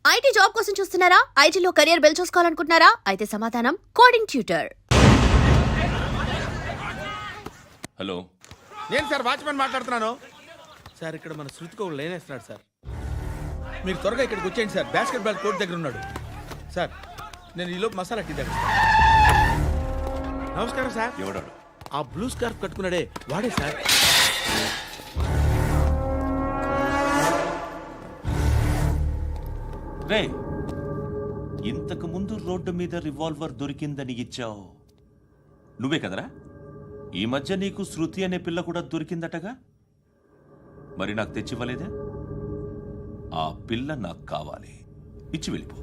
IT job కోసం చూస్తున్నారా? ఐటీలో కెరియర్ బిల్డ్ చూసుకోవాలనుకుంటున్నారా? అయితే సమాధానం కోడింగ్ ట్యూటర్. హలో, నేను సార్ వాచ్మెన్ మాట్లాడుతున్నాను. సార్ ఇక్కడ మన శృతికో లేనేస్తున్నాడు సార్. మీరు త్వరగా ఇక్కడికి వచ్చేయండి సార్. బాస్కెట్ బాల్ కోర్ట్ దగ్గర ఉన్నాడు సార్. నేను ఈలోపు మసాలా టీ దగ్గర. నమస్కారం సార్. ఎవడాడు? ఆ బ్లూ స్కార్ఫ్ కట్టుకున్నాడే వాడే సార్. రే, ఇంతకు ముందు రోడ్డు మీద రివాల్వర్ దొరికిందని ఇచ్చావు నువ్వే కదరా? ఈ మధ్య నీకు శృతి అనే పిల్ల కూడా దొరికిందటగా, మరి నాకు తెచ్చివ్వలేదే? ఆ పిల్ల నాకు కావాలి, ఇచ్చి వెళ్ళిపో.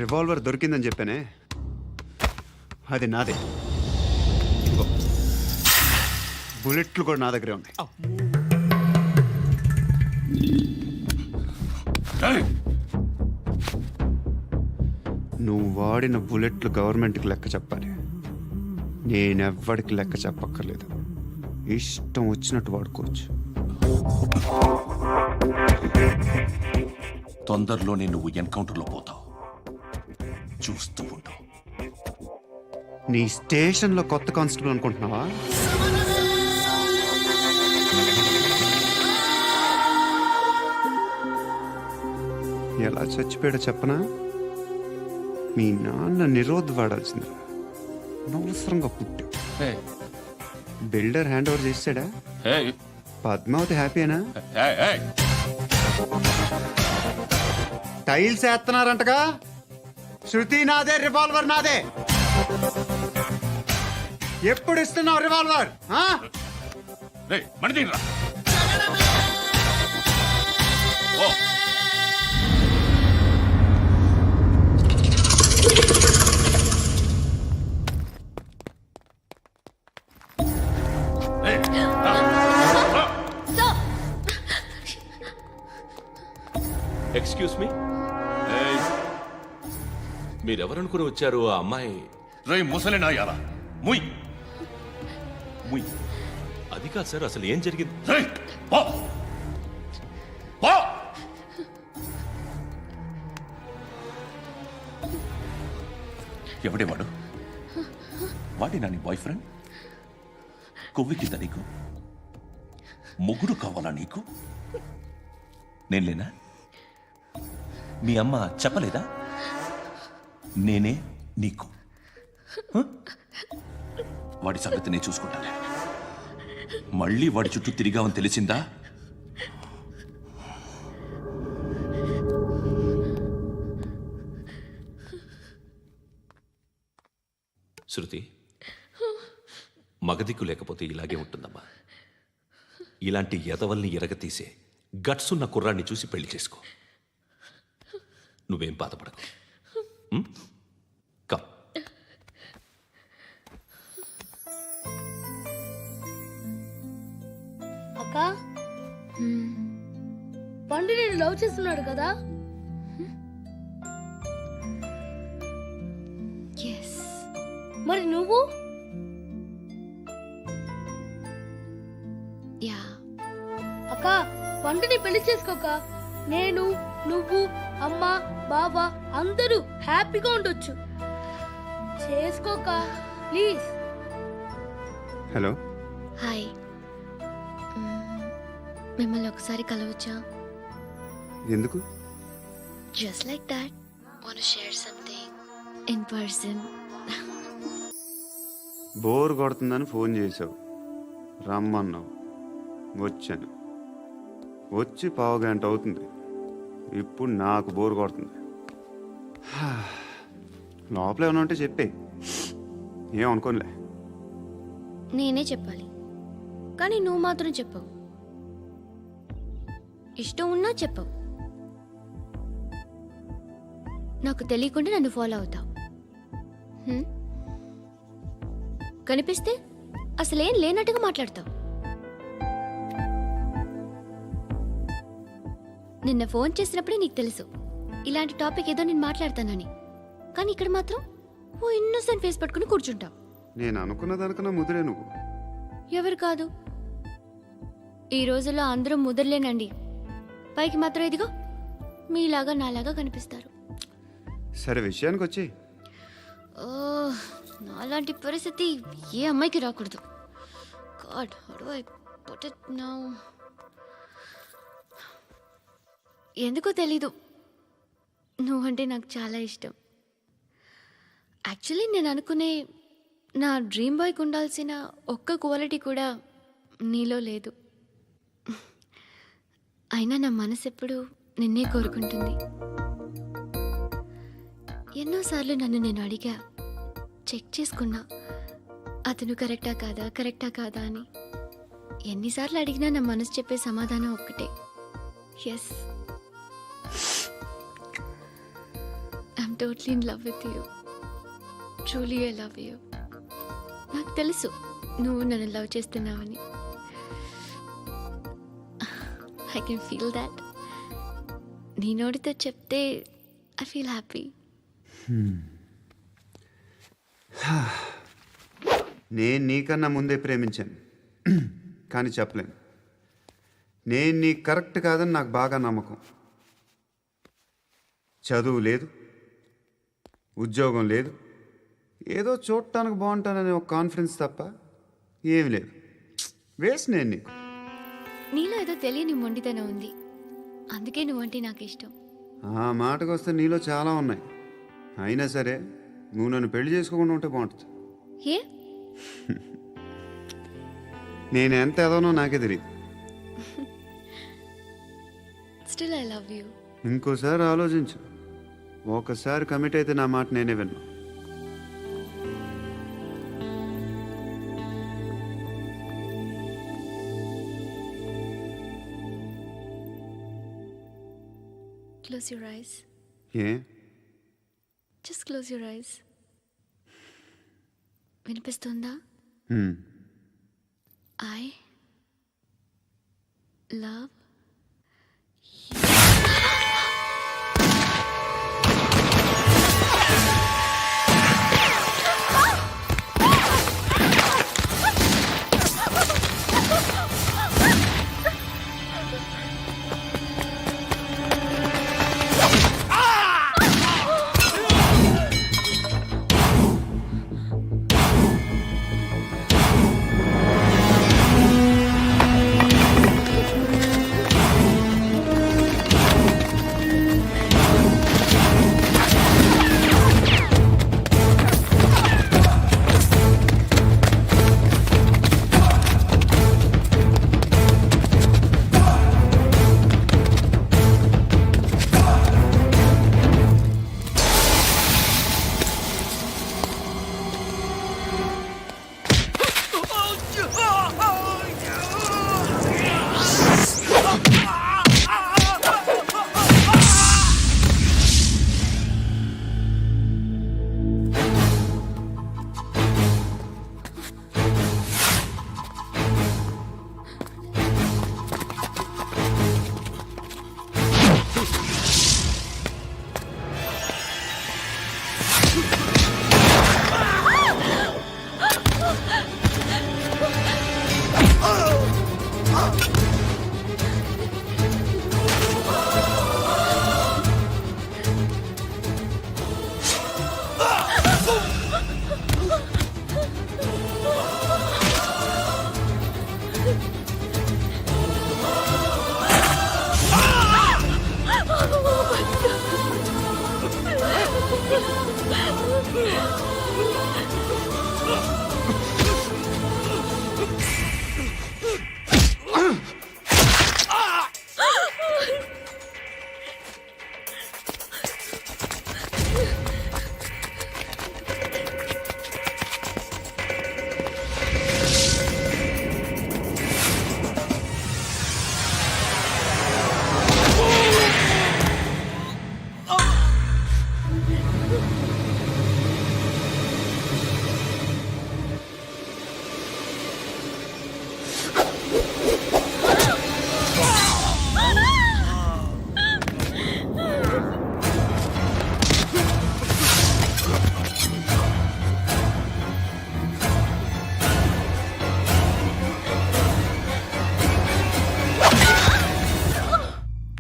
రివాల్వర్ దొరికిందని చెప్పానే, అది నాదే. బుల్లెట్లు కూడా నా దగ్గరే ఉన్నాయి. నువ్వు వాడిన బుల్లెట్లు గవర్నమెంట్కి లెక్క చెప్పాలి. నేనెవ్వడికి లెక్క చెప్పక్కర్లేదు. ఇష్టం వచ్చినట్టు వాడుకోవచ్చు. తొందరలోనే నువ్వు ఎన్కౌంటర్లో పోతావు, చూస్తూ ఉంటావు. నీ స్టేషన్లో కొత్త కానిస్టేబుల్ అనుకుంటున్నావా? ఎలా చచ్చిపోయాడో చెప్పనా? మీ నాన్న నిరోధ్ వాడాల్సింది. అనవసరంగా పుట్టావు. బిల్డర్ హ్యాండ్ ఓవర్ చేసాడా? పద్మావతి హ్యాపీనా? టైల్స్ వేస్తున్నారంటగా. శృతి నాదే, రివాల్వర్ నాదే. ఎప్పుడు ఇస్తున్నావు రివాల్వర్? ఎక్స్క్యూజ్ మీ, మీరెవరనుకుని వచ్చారు? ఆ అమ్మాయి రేయ్ ముసలి నాయాలా, ముయ్ ముయ్. అది కాదు సార్, అసలు ఏం జరిగింది? రేయ్ పో పో. ఎవడేవాడు? వాడి నా నీ బాయ్ ఫ్రెండ్? కొవ్వికింద నీకు? ముగ్గురు కావాలా నీకు? నేను లేనా? మీ అమ్మ చెప్పలేదా నేనే నీకు? వాడి సంగతి నేను చూసుకుంటాను. మళ్ళీ వాడి చుట్టూ తిరిగావని తెలిసిందా? శృతి, మగదిక్కు లేకపోతే ఇలాగే ఉంటుందమ్మా. ఇలాంటి ఎదవల్ని ఎరగతీసే గట్స్ ఉన్న కుర్రాన్ని చూసి పెళ్లి చేసుకో. నువ్వేం బాధపడకు. కమ్. అక్క, పండు నేను లవ్ చేస్తున్నాడు కదా? మరి నువ్వు? అక్క, పండుని పెళ్లి చేసుకోక నేను, నువ్వు, అమ్మ, బావ అందరూ హ్యాపీగా ఉండొచ్చు. చేసుకోక ప్లీజ్. హలో. హాయ్. మిమ్మల్ని ఒకసారి కలవచ్చా? ఎందుకు? Just like that. Want to share something in person. Bore కొడుతుందని ఫోన్ చేసావు, రమ్మన్నావు, వచ్చాను. వచ్చి పావు గంట అవుతుంది. ఇప్పుడు నాకు బోర్ కొడుతుంది. లోపల ఏమైనా ఉంటే చెప్పే, ఏమనుకోనిలే. నేనే చెప్పాలి, కానీ నువ్వు మాత్రం చెప్పవు. ఇష్టం ఉన్నా చెప్పవు. నాకు తెలియకుండా నన్ను ఫాలో అవుతావు. కనిపిస్తే అసలేం లేనట్టుగా మాట్లాడతావు. నిన్న ఫోన్ చేసినప్పుడే నీకు తెలుసు ఇలాంటి టాపిక్ ఏదో నేను మాట్లాడతానని. కానీ ఇక్కడ మాత్రం ఓ ఇన్నోసెంట్ ఫేస్ పట్టుకుని కూర్చుంటావు. నేను అనుకున్న దానికన్నా ముదిరే నువ్వు. ఎవరు కాదు, ఈ రోజుల్లో అందరూ ముదరలేనండి. పైకి మాత్రం ఇదిగో మీలాగా నాలాగా కనిపిస్తారు. సరే విషయానికి వచ్చి ఓ, నాలాంటి పరిస్థితి ఏ అమ్మాయికి రాకూడదు. God, how do I put it now? ఎందుకో తెలీదు, నువ్వంటే నాకు చాలా ఇష్టం. యాక్చువల్లీ నేను అనుకునే నా డ్రీమ్ బాయ్కి ఉండాల్సిన ఒక్క క్వాలిటీ కూడా నీలో లేదు. అయినా నా మనసు ఎప్పుడు నిన్నే కోరుకుంటుంది. ఎన్నోసార్లు నన్ను నేను అడిగా, చెక్ చేసుకున్నా అతను కరెక్టా కాదా అని. ఎన్నిసార్లు అడిగినా నా మనసు చెప్పే సమాధానం ఒక్కటే, yes, I'm totally in love with you. Truly I love you. నాకు తెలుసు నువ్వు నన్ను లవ్ చేస్తున్నావని. I can feel that. నీ నోటితో చెప్తే ఐ ఫీల్ హ్యాపీ. నేను నీకన్నా ముందే ప్రేమించాను, కానీ చెప్పలేను. నేను నీకు కరెక్ట్ కాదని నాకు బాగా నమ్మకం. చదువు లేదు, ఉద్యోగం లేదు, ఏదో చూడటానికి బాగుంటాననే ఒక కాన్ఫిడెన్స్ తప్ప ఏమి లేదు. వేస్ట్ నేను నీకు. నీలో ఏదో తెలియని మొండితనం ఉంది, అందుకే నువ్వంటే నాకు ఇష్టం. ఆ మాటకు వస్తే నీలో చాలా ఉన్నాయి. అయినా సరే నువ్వు నన్ను పెళ్లి చేసుకోకుండా ఉంటే బాగుంటుంది. ఏ? నేను ఎంత ఎదవనో నాకే తెలియదు. Still I love you. ఇంకోసారి ఆలోచించు. ఒకసారి కమిట్ అయితే నా మాట నేనే విన్నా. Close your eyes. A Just close your eyes. వినిపిస్తుందా? I love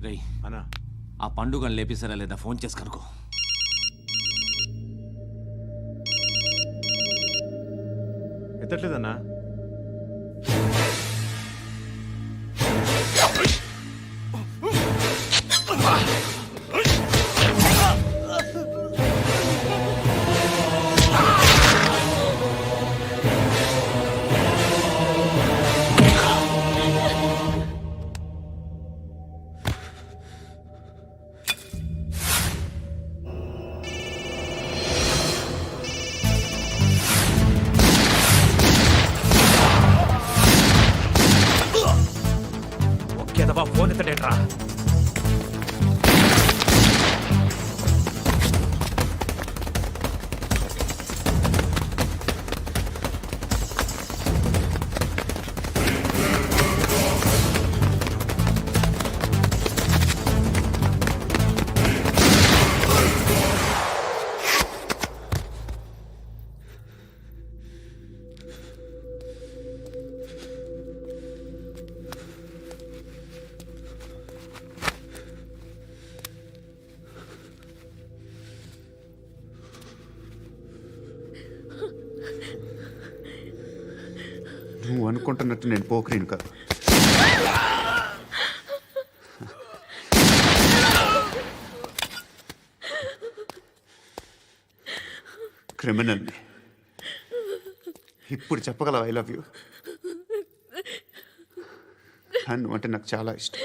రేయ్ అన్నా ఆ పండుగను లేపేసారా లేదా ఫోన్ చేసి కనుకో. ఎత్తట్లేదన్నా. ఒకేదవా ఫోన్ ఎత్తడేట్రా. నువ్వు అనుకుంటున్నట్టు నేను పోకరీని కాదు. క్రిమినల్ని. ఇప్పుడు చెప్పగలవు ఐ లవ్ యూ. నువ్వు అంటే నాకు చాలా ఇష్టం.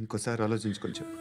ఇంకోసారి ఆలోచించుకొని చెప్పు.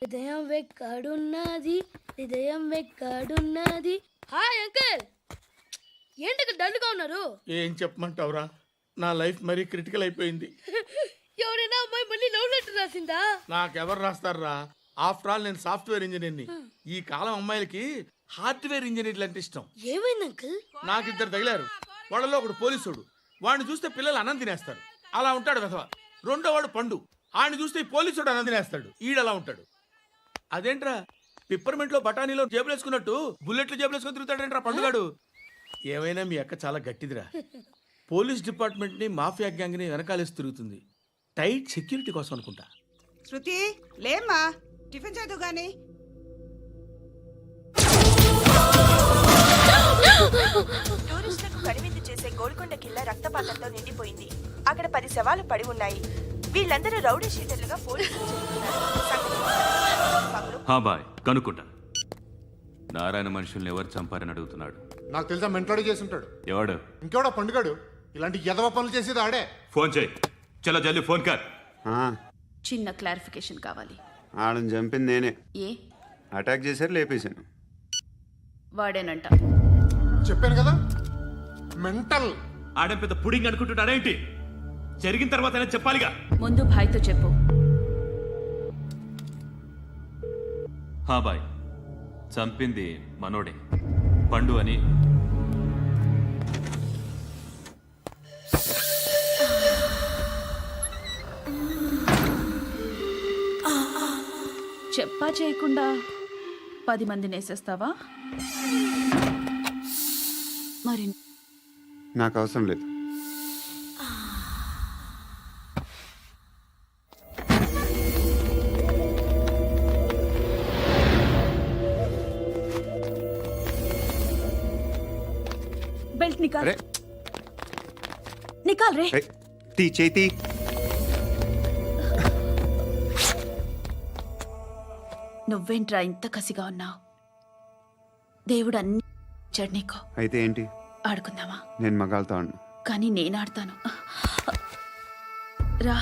హృదయం వెక్కడున్నది, హృదయం వెక్కడున్నది. హాయ్ అంకుల్, ఏంటి డల్గా ఉన్నారు? ఏం చెప్పమంటావురా, నా లైఫ్ మరీ క్రిటికల్ అయిపోయింది. ఎవరైనా అమ్మాయి మళ్ళీ లవ్ లెటర్ రాసిందా? నాకెవరు రాస్తారా? ఆఫ్టర్ ఆల్ నేను సాఫ్ట్వేర్ ఇంజనీర్ని. ఈ కాలం అమ్మాయిలకి హార్డ్వేర్ ఇంజనీర్లు అంటే ఇష్టం. ఏమైంది అంకుల్? నాకు ఇద్దరు తగిలారు. వాళ్ళలో ఒకడు పోలీసుడు. వాడిని చూస్తే పిల్లలు అన్నం తినేస్తారు, అలా ఉంటాడు వెధవ. రెండో వాడు పండు. ఆయన చూస్తే ఈ పోలీసుడు అన్నం తినేస్తాడు, ఈడలా ఉంటాడు. అదేంట్రా, పిప్పర్మెంట్లో బఠానీలో జేబులు వేసుకున్నట్టు బుల్లెట్లు జేబులు వేసుకుని తిరుగుతాడేంట్రా పండుగాడు. ఏమైనా మీ అక్క చాలా గట్టిదిరా. పోలీస్ డిపార్ట్మెంట్ ని మాఫియా గ్యాంగ్ ని వెనకాలేసి తిరుగుతుంది. టైట్ సెక్యూరిటీ కోసం అనుకుంటా. శృతి లేమ్మా, టిఫిన్ చేద్దు గాని. టూరిస్టులకు కనువిందు చేసే గోల్కొండ కిల్లా రక్తపాతంతో నిండిపోయింది. అక్కడ 10 శవాలు పడి ఉన్నాయి. వీళ్ళందరూ రౌడీ షీటర్లుగా పోలీసులు బాయ్ కనుక్కుంటా. నారాయణ మనుషుల్ని ఎవరు చంపారని అడుగుతున్నాడు. నాకు తెలుసా, మెంటోడి చేసి ఉంటాడు. ఎవడు? ఇంకెవడా పండుగాడు. ఇలాంటి ఎదవ పనులు చేసేది ఆడే. ఫోన్ చేయి. చలో జల్దీ ఫోన్ కర్. చిన్న క్లారిఫికేషన్ కావాలి. ఆడని చంపింది నేనే. ఏ? అటాక్ చేశారు, లేపేశాను. వాడేనంట. చెప్పాను కదా, మెంటల్. ఆడేం పెద్ద పుడింగ్ అనుకుంటున్నాడేంటి? జరిగిన తర్వాత అయినా చెప్పాలిగా. ముందు భాయ్తో చెప్పు. బాయ్, చంపింది మనోడే, పండు అని. చెప్పా చేయకుండా 10 మందిని వేసేస్తావా? మరి నాకు అవసరం లేదు. బెల్ట్ నికాల్. నికాల్ రే. తీ చేతి. నువ్వేంట్రా ఇంత కసిగా ఉన్నావు? దేవుడు అన్ని చెడ్నీకో అయితే ఏంటి? ఆడుకుందామా? నేను మగాళ్ళతో ఆడను. కానీ నేను ఆడతాను. రా.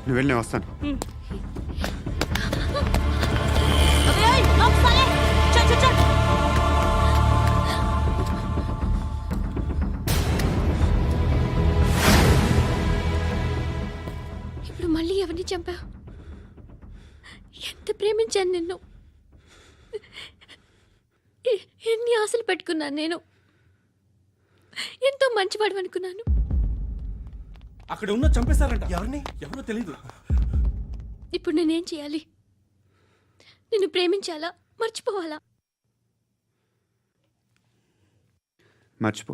నువ్వు వెళ్ళి నేను వస్తాను. ఇప్పుడు మళ్ళీ ఎవరిని చంపావు? ఎంత ప్రేమించాను నిన్ను, ఎన్ని ఆశలు పెట్టుకున్నాను నేను, ఎంతో మంచివాడు అనుకున్నాను. అక్కడ ఉన్న చంపేశారంట. ఎవరిని? ఎవరో తెలీదు. ఇప్పుడు నేనేం చేయాలి? నిన్ను ప్రేమించాలా, మర్చిపోవాలా? మర్చిపో.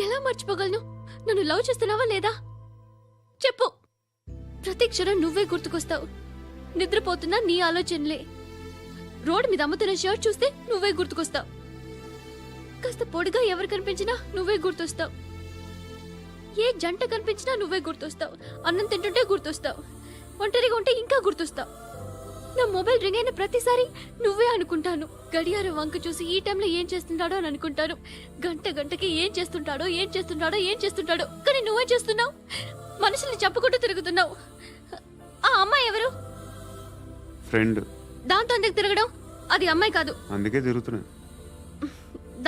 ఎలా మర్చిపోగలను? నన్ను లవ్ చేస్తున్నావా లేదా చెప్పు. ప్రతి క్షణం నువ్వే గుర్తుకొస్తావు. నిద్రపోతున్నా నీ ఆలోచనలే. రోడ్డు మీద అమ్ముతున్న షర్ట్ చూస్తే నువ్వే గుర్తుకొస్తావు. కాస్త పొడిగా ఎవరు కనిపించినా నువ్వే గుర్తొస్తావు. ఏ జంట కనిపించినా నువ్వే గుర్తొస్తావు. అన్నం తింటుంటే గుర్తొస్తావు. ఒంటరిగా ఉంటే ఇంకా గుర్తొస్తావు. నా మొబైల్ రింగ్ అయిన ప్రతిసారి నువ్వే అనుకుంటాను. గడియారం వంక చూసి ఈ టైంలో ఏం చేస్తుంటాడో అని అనుకుంటాను. గంట గంటకి ఏం చేస్తుంటాడో కానీ నువ్వే చేస్తున్నావు. మనుషుల్ని చంపుకుంటూ తిరుగుతున్నావు. ఆ అమ్మాయి ఎవరు? ఫ్రెండ్. దాంతో ఎందుకు తిరగడం? అది అమ్మాయి కాదు. అందుకే తిరుగుతున్నా.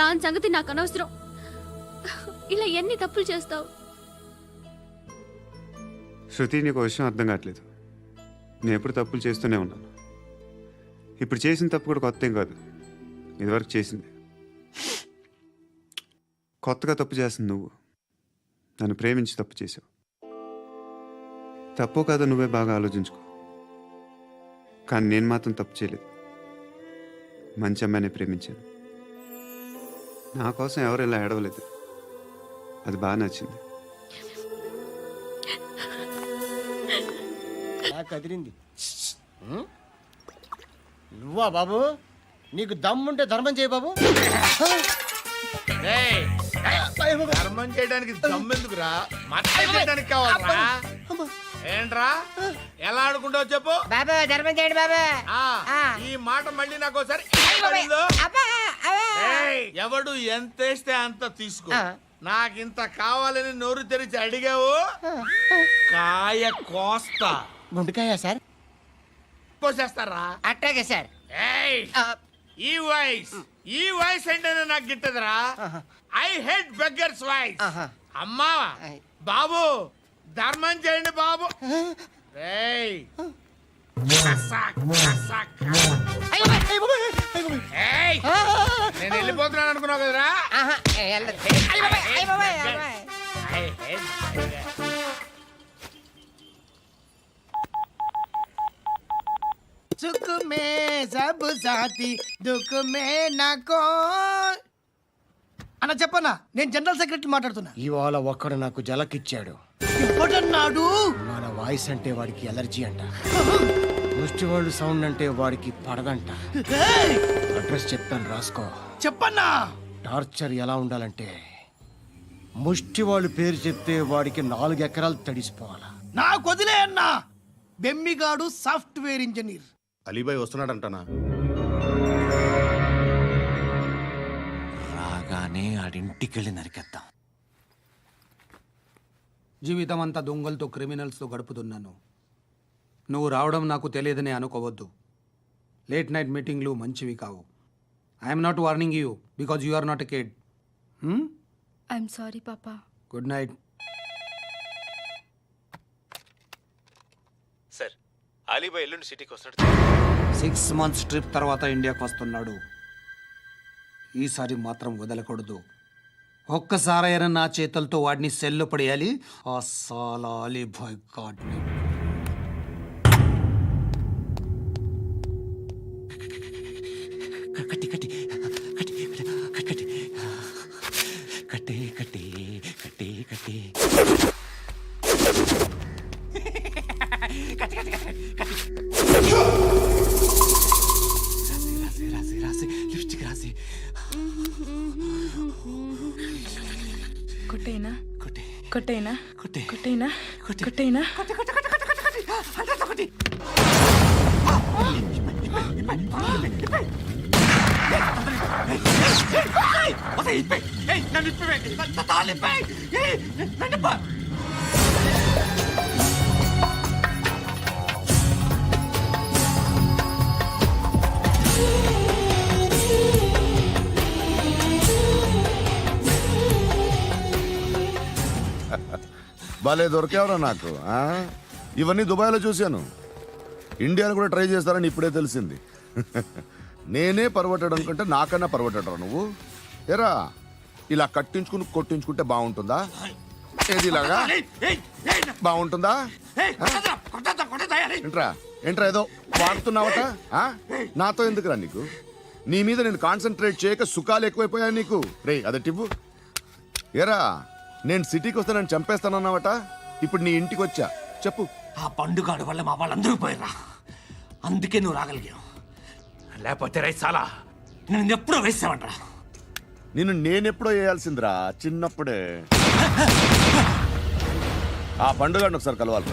దాని సంగతి నాకు అనవసరం. ఇలా ఎన్ని తప్పులు చేస్తావు? శృతి, నీకు విషయం అర్థం కావట్లేదు. నేను ఎప్పుడు తప్పులు చేస్తూనే ఉన్నాను. ఇప్పుడు చేసిన తప్పు కూడా కొత్త ఏం కాదు, ఇదివరకు చేసింది. కొత్తగా తప్పు చేస్తుంది నువ్వు. నన్ను ప్రేమించి తప్పు చేసావు. తప్పో కాదో నువ్వే బాగా ఆలోచించుకో. కానీ నేను మాత్రం తప్పు చేయలేదు. మంచి అమ్మాయిని ప్రేమించాను. నా కోసం ఎవరు ఇలా ఏడవలేదు. అది బాగా నచ్చింది. కదిరింది. నువ్వా బాబు? నీకు దమ్ముంటే ధర్మం చేయి బాబు. ధర్మం చేయడానికి దమ్మెందుకురా? మతం చేయడానికి కావాలరా? ఏంట్రా ఎలా ఆడుకుంటావు చెప్పు. బాబా ధర్మం చేయండి బాబా. ఈ మాట మళ్ళీ నాకు ఒకసారి ఎవడు ఎంత వేస్తే అంత తీసుకో. నాకింత కావాలని నోరు తెరిచి అడిగావు, కాయ కోస్తా. గుండెకాయ సార్? కోసేస్తారా? అట్టాగే సార్. ఈ వాయిస్ అంటేనే నాకు గిట్టదురా. I hate beggars voice. అమ్మా బాబు ధర్మం చేయండి బాబు. నేను వెళ్ళిపోతున్నాను అనుకున్నావు కదరా. మే సబ్ సాథీ దుఃఖ్ మే నాకో అన్న చెప్పన్నా, నేను జనరల్ సెక్రటరీ మాట్లాడుతున్నా. ఇవాళ ఒక్కడు నాకు జలకిచ్చాడు. ఎవడన్నాడు? మన వాయిస్ అంటే వాడికి ఎలర్జీ అంట, ముష్టి వాళ్ళు సౌండ్ అంటే వాడికి పడదంట. అడ్రస్ చెప్తాను, రాసుకో. చెప్పన్నా. టార్చర్ ఎలా ఉండాలంటే ముష్టి వాళ్ళు పేరు చెప్తే వాడికి 4 ఎకరాలు తడిసిపోవాలా. నాకు వదిలే అన్నా. బెమ్మిగాడు సాఫ్ట్వేర్ ఇంజనీర్. అలీబాయ్ వస్తున్నాడంటనా? రాగానే ఆడింటికెళ్ళి నరికేద్దాం. జీవితం అంతా దొంగలతో క్రిమినల్స్తో గడుపుతున్నాను. నువ్వు రావడం నాకు తెలియదని అనుకోవద్దు. లేట్ నైట్ మీటింగ్లు మంచివి కావు. I'm not warning you because you are not a kid. I'm sorry పాపా. Good night. సార్, అలీబాయ్ ఎల్లుండి సిటీకి వస్తాడు. 6 months ట్రిప్ తర్వాత ఇండియాకి వస్తున్నాడు. ఈసారి మాత్రం వదలకూడదు. ఒక్కసారైనా నా చేతులతో వాడిని సెల్లు పడేయాలి. ఆ సాలా అలీబాయ్ గాడ్ని. కట్టి కట్టి కట్టి కట్టి కట్టి కట్టి కట్టి కట్టి రాసి రాసి లిప్స్టిక్ రాసి కొట్టేనా కొట్టి కొట్టేనా కొట్టి కొట్టేనా కొట్టి కొట్టేనా కొట్టి కొట్టి కొట్టి కొట్టి కొట్టి కొట్టి కొట్టి భలే దొరికేవరా నాకు. ఇవన్నీ దుబాయ్లో చూశాను. ఇండియాలో కూడా ట్రై చేస్తారని ఇప్పుడే తెలిసింది. నేనే పర్వటాడు అనుకుంటే నాకన్నా పర్వటాడరా నువ్వు. ఎరా ఇలా కట్టించుకుని కొట్టించుకుంటే బాగుంటుందా? ఏది ఇలాగా బాగుంటుందా? ఏంట్రా ఏంట్రా ఏదో వాడుతున్నావట? నాతో ఎందుకురా నీకు? నీ మీద నేను కాన్సన్ట్రేట్ చేయక సుఖాలు ఎక్కువైపోయా నీకు. రే అదటివ్వు. ఎరా నేను సిటీకి వస్తే నన్ను చంపేస్తానన్నావట. ఇప్పుడు నీ ఇంటికి వచ్చా. చెప్పు. ఆ పండుగాడు వల్ల మా వాళ్ళందరూ పోయిరా. అందుకే నువ్వు రాగలిగావు. లేకపోతే రైసాలా నేను ఎప్పుడో వేసావంటరా. నిన్ను నేనెప్పుడో వేయాల్సిందిరా, చిన్నప్పుడే. ఆ పండుగను ఒకసారి కలవాలి.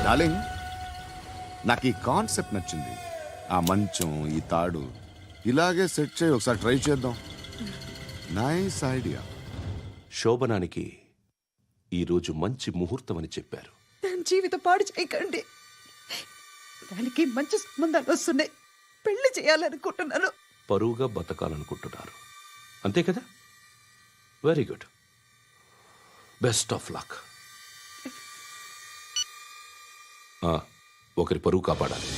డార్లింగ్, నాకు ఈ కాన్సెప్ట్ నచ్చింది. ఆ మంచం, ఈ తాడు ఇలాగే సెట్ చేయి. ఒకసారి ట్రై చేద్దాం. Nice idea. శోభనానికి ఈరోజు మంచి ముహూర్తం అని చెప్పారు. దాని జీవితం పాడు చేయకండి. దానికి మంచి సంబంధాలు వస్తున్నాయి. పెళ్లి చేయాలనుకుంటున్నాను. పరువుగా బతకాలనుకుంటున్నారు, అంతే కదా? Very good. Best of luck. ఒకరి పరువు కాపాడాలి.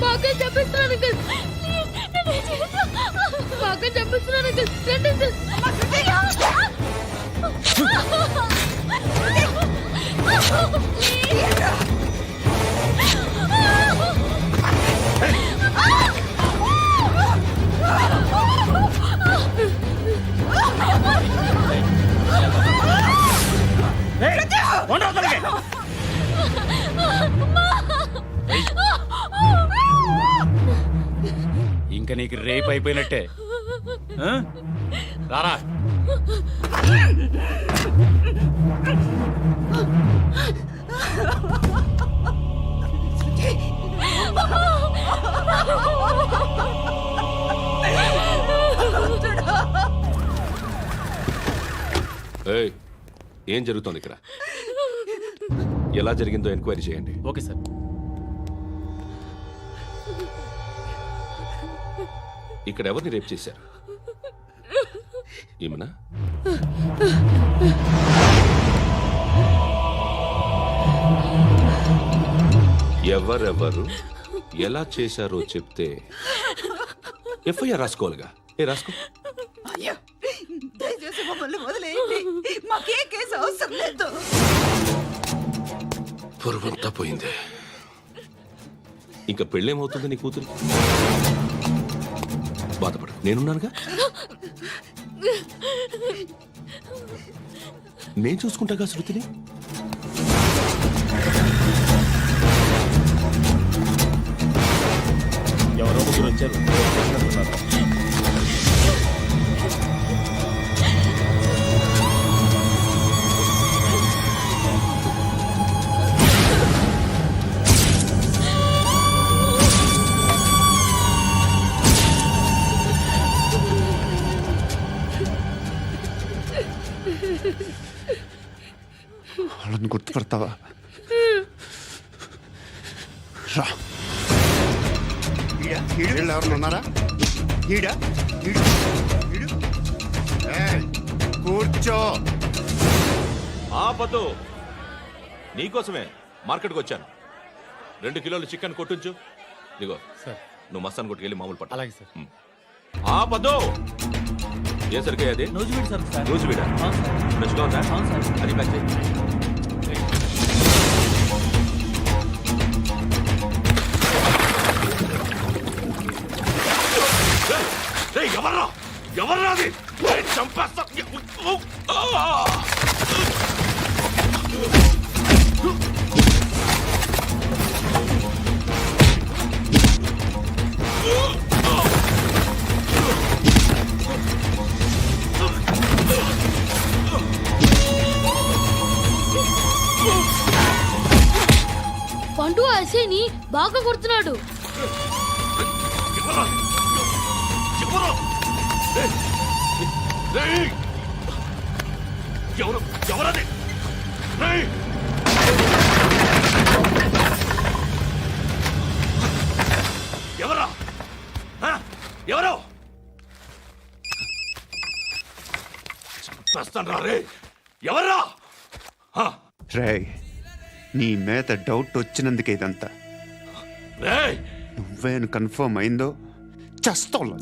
బాగా చంపిస్తున్నాను అంకుల్. బాగా చంపిస్తున్నాను అంకుల్. రండి అంకుల్. ఇంకా నీకు రేప్ అయిపోయినట్టే. రారా. ఏం జరుగుతోంది ఇక్కడ? ఎలా జరిగిందో ఎంక్వైరీ చేయండి. Okay sir. ఇక్కడ ఎవరిని రేప్ చేశారు? ఏమన్నా? ఎవరెవరు ఎలా చేశారో చెప్తే ఎఫ్ఐఆర్ రాసుకోవాలిగా. రాసుకో. అయ్యో దయచేసి మమ్మల్ని వదిలేయండి, మాకే కేసు అవసరం లేదు. పొరువంతా పోయింది. ఇంకా పెళ్ళేమవుతుంది నీ కూతురు? బాధపడు, నేనున్నానుగా. నేను చూసుకుంటాగా శృతిని. ఎవరో ముగ్గురు వచ్చారు. వాళ్ళని గుర్తుపడతావా? రా. వీళ్ళు ఎవరు ఉన్నారా? కూర్చో. ఆపదు. నీకోసమే మార్కెట్కి వచ్చాను. 2 కిలోలు చికెన్ కొట్టించు. ఇదిగో సార్. నువ్వు మస్తాన్ కొట్టుకెళ్ళి మామూలు పట్టు. అలాగే సార్. ఆపదు. ఏ సరికే అది? నూజివీడు సార్. నూజివీడా? ఫ్రెష్గా ఉందా? అది ప్యాక్ చేయి. ఎవర్రా ఎవర్రా అది? చంపేస్తా. పండు ఎస్ఐని బాగా కొడుతున్నాడు. ఎవరది? ఎవరా? ఎవరు? చంపేస్తాను రా రే. ఎవర్రా? రే, నీ మీద డౌట్ వచ్చినందుకే ఇదంతా. రేయ్, నువ్వేను కన్ఫర్మ్ అయిందో చస్తావు.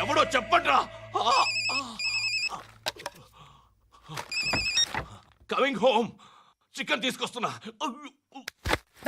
ఎవడో చెప్పండ్రా. Coming home. చికెన్ తీసుకొస్తున్నా.